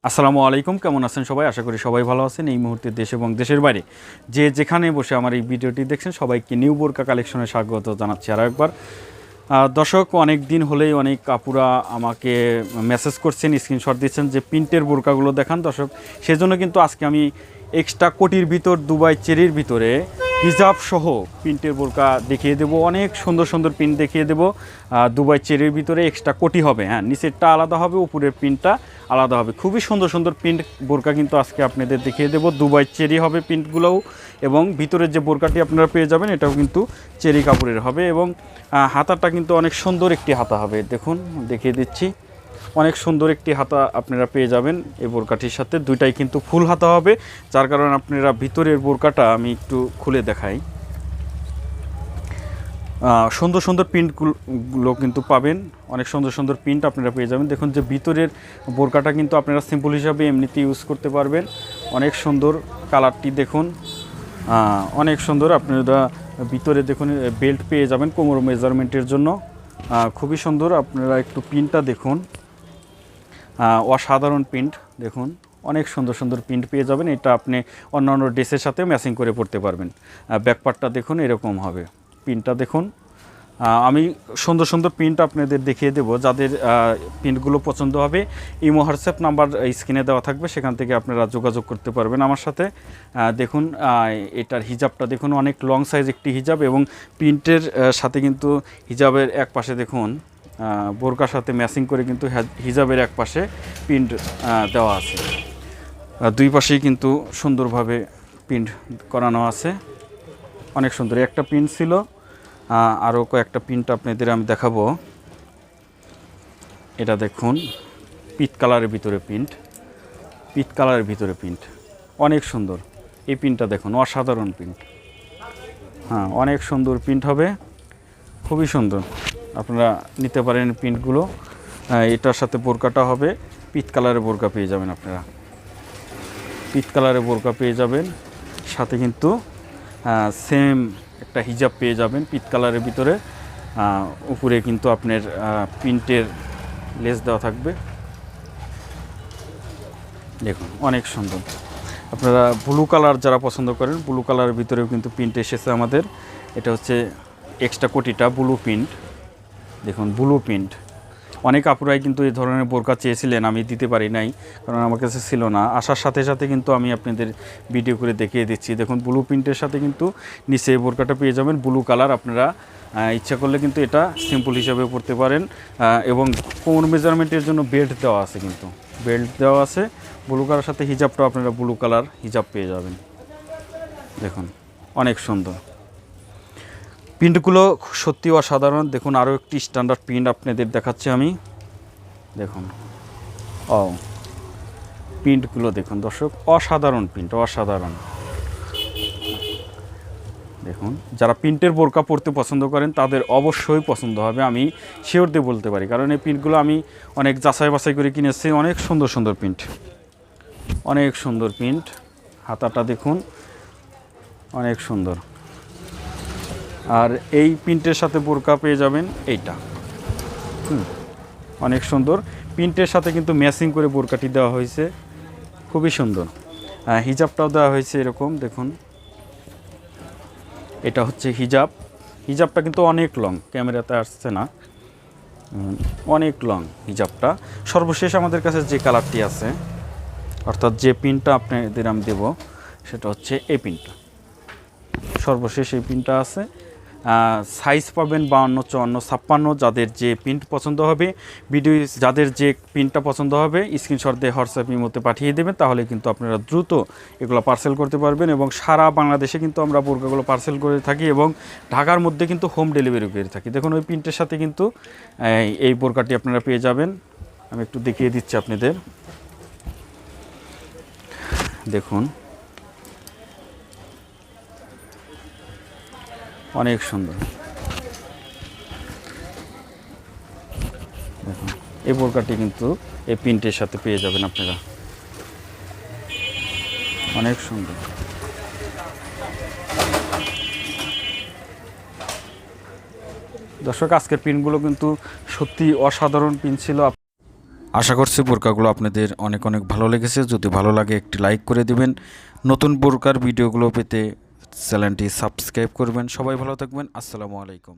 আসসালামু আলাইকুম, কেমন আছেন সবাই? আশা করি সবাই ভালো আছেন। এই মুহূর্তে দেশ এবং দেশের বাইরে যে যেখানে বসে আমার এই ভিডিওটি দেখছেন সবাইকে নিউ বোরকা কালেকশনে স্বাগত জানাচ্ছি আরও একবার। দর্শক, অনেক দিন হলেই অনেক আপুরা আমাকে মেসেজ করছেন, স্ক্রিনশট দিচ্ছেন যে প্রিন্টের বোরকাগুলো দেখান। দর্শক, সেজন্য কিন্তু আজকে আমি এক্সট্রা কোটির ভিতর দুবাই চেরির ভিতরে হিজাব সহ প্রিন্টের বোরকা দেখিয়ে দেবো। অনেক সুন্দর সুন্দর প্রিন্ট দেখিয়ে দেবো। দুবাই চেরির ভিতরে এক্সট্রা কোটি হবে, হ্যাঁ, নিচেরটা আলাদা হবে, উপরের প্রিন্টটা আলাদা হবে। খুবই সুন্দর সুন্দর প্রিন্ট বোরকা কিন্তু আজকে আপনাদের দেখিয়ে দেবো। দুবাই চেরি হবে প্রিন্টগুলোও, এবং ভিতরের যে বোরকাটি আপনারা পেয়ে যাবেন এটাও কিন্তু চেরি কাপড়ের হবে, এবং হাতাটা কিন্তু অনেক সুন্দর একটি হাতা হবে। দেখুন, দেখিয়ে দিচ্ছি, অনেক সুন্দর একটি হাতা আপনারা পেয়ে যাবেন এই বোরকাটির সাথে। দুইটাই কিন্তু ফুল হাতা হবে, যার কারণে আপনারা ভিতরের বোরকাটা আমি একটু খুলে দেখাই। সুন্দর সুন্দর প্রিন্টগুলো কিন্তু পাবেন, অনেক সুন্দর সুন্দর প্রিন্ট আপনারা পেয়ে যাবেন। দেখুন যে ভিতরের বোরকাটা কিন্তু আপনারা সিম্পল হিসাবে এমনিতে ইউজ করতে পারবেন। অনেক সুন্দর কালারটি দেখুন, অনেক সুন্দর। আপনারা ভিতরে দেখুন বেল্ট পেয়ে যাবেন কোমর মেজারমেন্টের জন্য, খুবই সুন্দর। আপনারা একটু প্রিন্টটা দেখুন, অসাধারণ প্রিন্ট দেখুন, অনেক সুন্দর সুন্দর প্রিন্ট পেয়ে যাবেন। এটা আপনি অন্যান্য ড্রেসের সাথে ম্যাচিং করে পরতে পারবেন। ব্যাকপার্টটা দেখুন এরকম হবে, প্রিন্টটা দেখুন। আমি সুন্দর সুন্দর প্রিন্ট আপনাদের দেখিয়ে দেবো। যাদের প্রিন্টগুলো পছন্দ হবে, ইমো হোয়াটসঅ্যাপ নাম্বার স্ক্রিনে দেওয়া থাকবে, সেখান থেকে আপনারা যোগাযোগ করতে পারবেন আমার সাথে। দেখুন এটার হিজাবটা দেখুন, অনেক লং সাইজ একটি হিজাব, এবং প্রিন্টের সাথে কিন্তু হিজাবের এক পাশে দেখুন বোরকার সাথে ম্যাচিং করে কিন্তু হিজাবের এক পাশে প্রিন্ট দেওয়া আছে। দুই পাশেই কিন্তু সুন্দরভাবে প্রিন্ট করানো আছে, অনেক সুন্দর। একটা প্রিন্ট ছিল, আরও কয়েকটা প্রিন্ট আপনাদের আমি দেখাবো। এটা দেখুন পিট কালারের ভিতরে প্রিন্ট, পিট কালারের ভিতরে প্রিন্ট, অনেক সুন্দর। এই প্রিন্টটা দেখুন, অসাধারণ প্রিন্ট, হ্যাঁ, অনেক সুন্দর প্রিন্ট হবে, খুবই সুন্দর। আপনারা নিতে পারেন প্রিন্টগুলো। এটার সাথে বোরকাটা হবে পিট কালারের বোরকা পেয়ে যাবেন আপনারা, পিট কালারের বোরকা পেয়ে যাবেন। সাথে কিন্তু সেম একটা হিজাব পেয়ে যাবেন পিট কালারের ভিতরে। উপরে কিন্তু আপনার প্রিন্টের লেস দেওয়া থাকবে, দেখুন অনেক সুন্দর। আপনারা ব্লু কালার যারা পছন্দ করেন, ব্লু কালারের ভিতরেও কিন্তু প্রিন্ট এসেছে আমাদের। এটা হচ্ছে এক্সট্রা কোটিটা ব্লু প্রিন্ট, দেখুন ব্লু প্রিন্ট। অনেক আপুরাই কিন্তু এই ধরনের বোরকা চেয়েছিলেন, আমি দিতে পারি নাই কারণ আমার কাছে ছিল না। আসার সাথে সাথে কিন্তু আমি আপনাদের ভিডিও করে দেখিয়ে দিচ্ছি। দেখুন ব্লু প্রিন্টের সাথে কিন্তু নিচে এই বোরকাটা পেয়ে যাবেন ব্লু কালার। আপনারা ইচ্ছা করলে কিন্তু এটা সিম্পল হিসাবে পরতে পারেন, এবং কোমর মেজারমেন্টের জন্য বেল্ট দেওয়া আছে, কিন্তু বেল্ট দেওয়া আছে। ব্লু কালার সাথে হিজাবটাও আপনারা ব্লু কালার হিজাব পেয়ে যাবেন। দেখুন অনেক সুন্দর প্রিন্টগুলো, সত্যি অসাধারণ। দেখুন আরও একটি স্ট্যান্ডার্ড প্রিন্ট আপনাদের দেখাচ্ছি আমি, দেখুন প্রিন্টগুলো দেখুন দর্শক, অসাধারণ প্রিন্ট, অসাধারণ। দেখুন যারা প্রিন্টের বোরকা পরতে পছন্দ করেন তাদের অবশ্যই পছন্দ হবে, আমি শিওর দিয়ে বলতে পারি, কারণ এই প্রিন্টগুলো আমি অনেক যাচাই বাছাই করে কিনেছি। অনেক সুন্দর সুন্দর প্রিন্ট, অনেক সুন্দর প্রিন্ট। হাতাটা দেখুন অনেক সুন্দর। আর এই প্রিন্টের সাথে বোরকা পেয়ে যাবেন এইটা, অনেক সুন্দর। প্রিন্টের সাথে কিন্তু ম্যাচিং করে বোরকাটি দেওয়া হয়েছে, খুবই সুন্দর। হিজাবটাও দেওয়া হয়েছে এরকম, দেখুন এটা হচ্ছে হিজাব। হিজাবটা কিন্তু অনেক লং, ক্যামেরাতে আসছে না, অনেক লং হিজাবটা। সর্বশেষ আমাদের কাছে যে কালারটি আছে, অর্থাৎ যে প্রিন্টটা আপনাদের আমি দেব, সেটা হচ্ছে এই প্রিন্টটা। সর্বশেষ এই প্রিন্টটা আছে। সাইজ পাবেন 52, 54, 56। যাদের যে প্রিন্ট পছন্দ হবে, ভিডিও যাদের যে প্রিন্টটা পছন্দ হবে স্ক্রিনশট দিয়ে হোয়াটসঅ্যাপ ইমোতে পাঠিয়ে দেবেন, তাহলে কিন্তু আপনারা দ্রুত এগুলো পার্সেল করতে পারবেন। এবং সারা বাংলাদেশে কিন্তু আমরা বোরকাগুলো পার্সেল করে থাকি, এবং ঢাকার মধ্যে কিন্তু হোম ডেলিভারি করে থাকি। দেখুন ওই প্রিন্টের সাথে কিন্তু এই বোরকাটি আপনারা পেয়ে যাবেন। আমি একটু দেখিয়ে দিচ্ছি আপনাদের, দেখুন অনেক সুন্দর। দেখুন এই বোরকাটি কিন্তু এই প্রিন্টের সাথে পেয়ে যাবেন আপনারা, অনেক সুন্দর। দর্শক আজকের প্রিন্টগুলো কিন্তু সত্যি অসাধারণ প্রিন্ট ছিল। আশা করছি বোরকাগুলো আপনাদের অনেক অনেক ভালো লেগেছে। যদি ভালো লাগে একটি লাইক করে দিবেন, নতুন বোরকার ভিডিওগুলো পেতে চ্যানেলটি সাবস্ক্রাইব করবেন। সবাই ভালো থাকবেন, আসসালামু আলাইকুম।